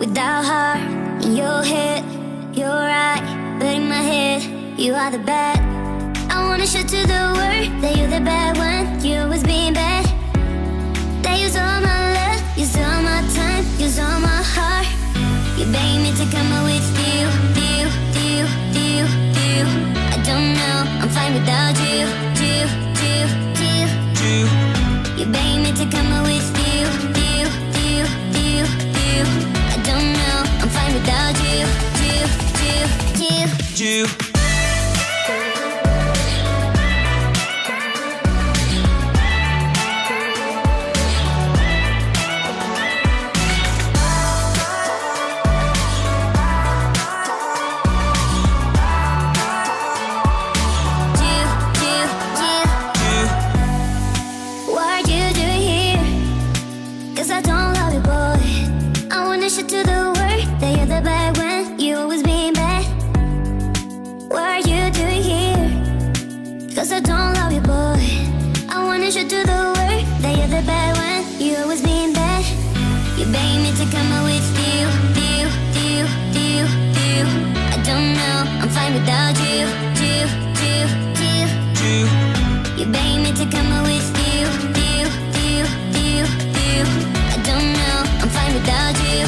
without heart. In your head, you're right, but in my head, you are the bad. I wanna show to the world that you're the bad one. You always being bad. That use all my love, use all my time, use all my heart. You beg me to come out with you. I don't know, I'm fine without you. You beg me to come out with you. I don't know, I'm fine without you. To the world that you're the bad one. You always being bad. What are you doing here? Cause I don't love you, boy. I wanna show to the world that you're the bad one. You always being bad. You beg me to come out with you. I don't know, I'm fine without you. You beg me to come out with you. I don't know, I'm fine without you.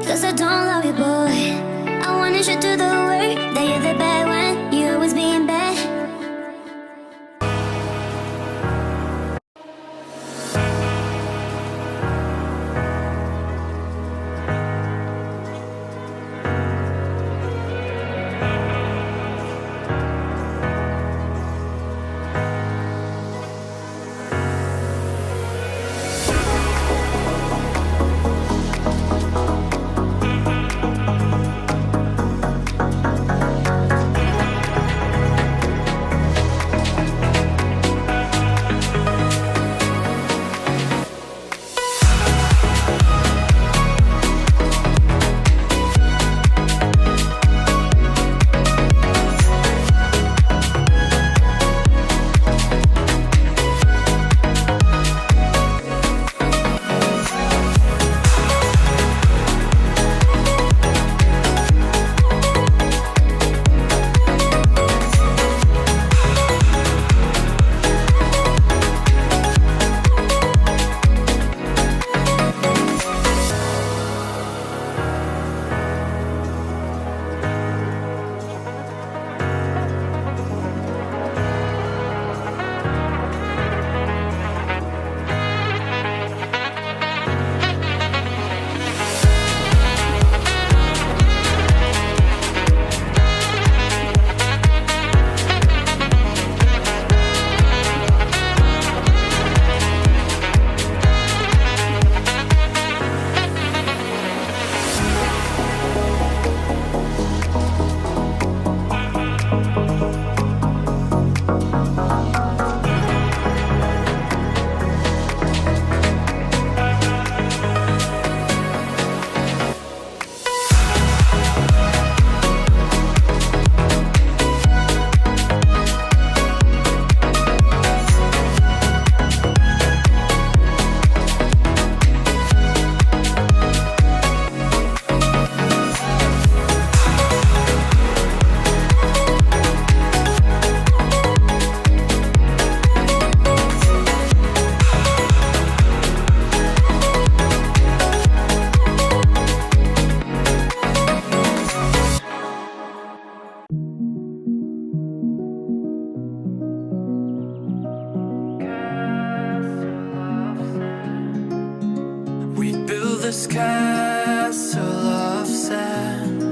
Cause I don't love you, boy. I wanna show to the world that you're the bad one. You always being bad. this castle of sand.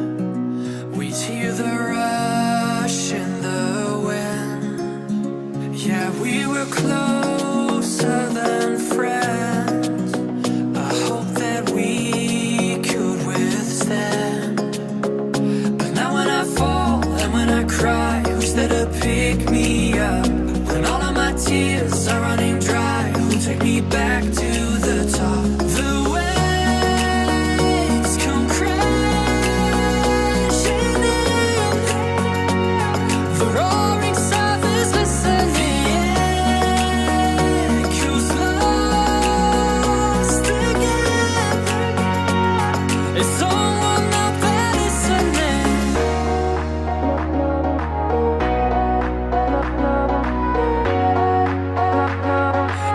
We'd hear the rush in the wind. Yeah, we were closer than friends. I hope that we could withstand. But now when I fall and when I cry, who's there to pick me up? When all of my tears are running dry, who'll take me back to the top? The waves come crashing in, the roaring south is listening, echoes lost again. Is someone out there listening?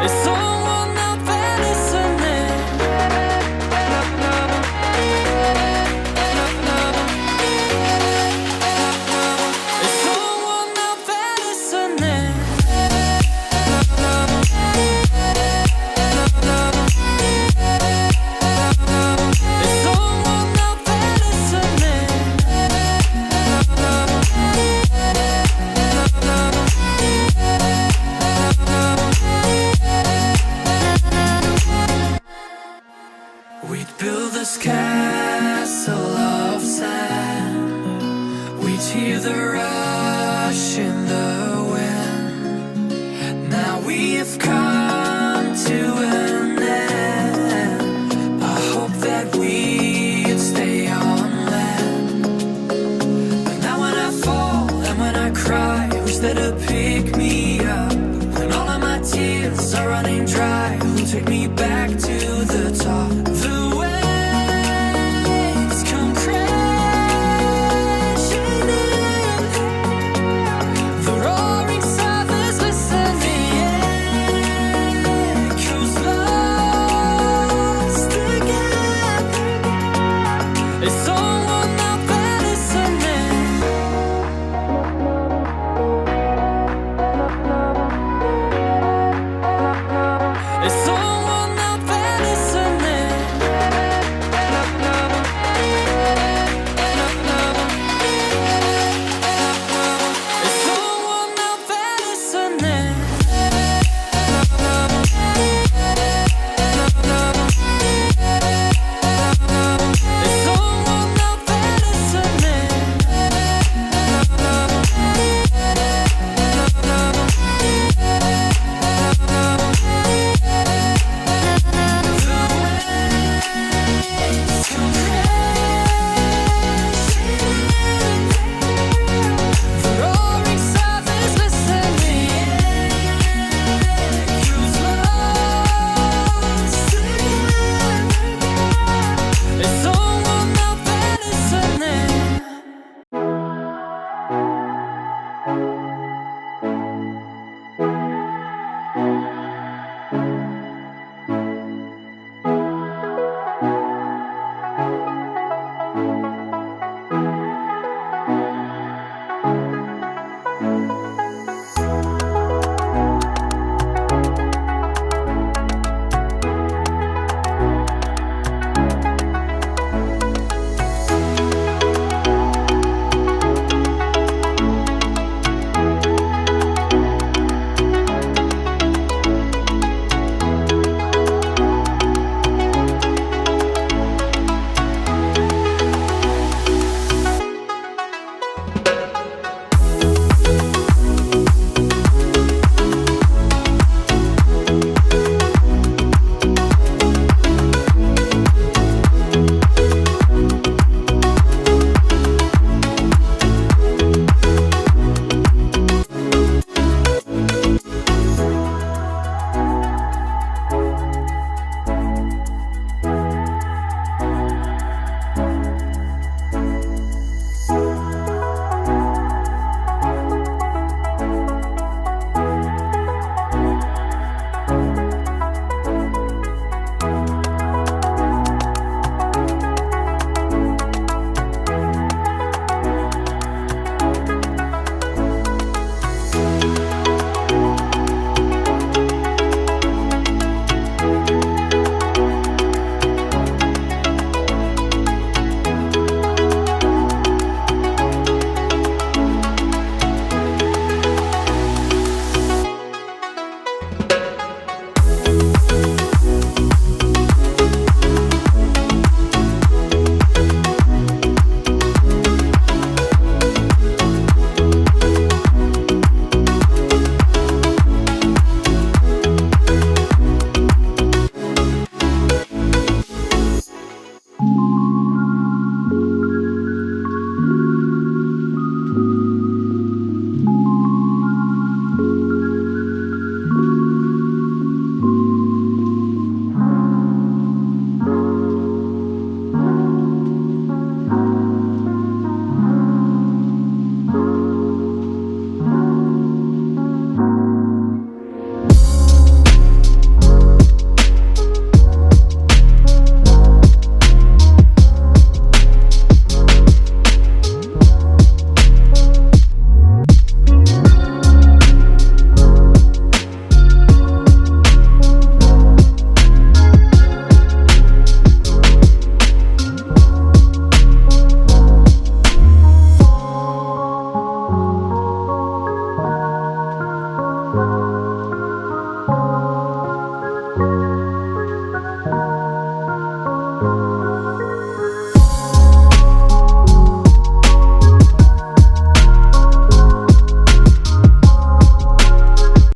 Is someone out there listening? Is someone out there listening? Is someone out there listening? We'd build this castle of sand. We'd hear the rush in the wind. Now we have come to an end. I hope that we'd stay on land. But now when I fall and when I cry, who's there to pick me up? When all of my tears are running dry, who'll take me back to the top? The waves come crashing in, the roaring south is listening, echoes lost again. It's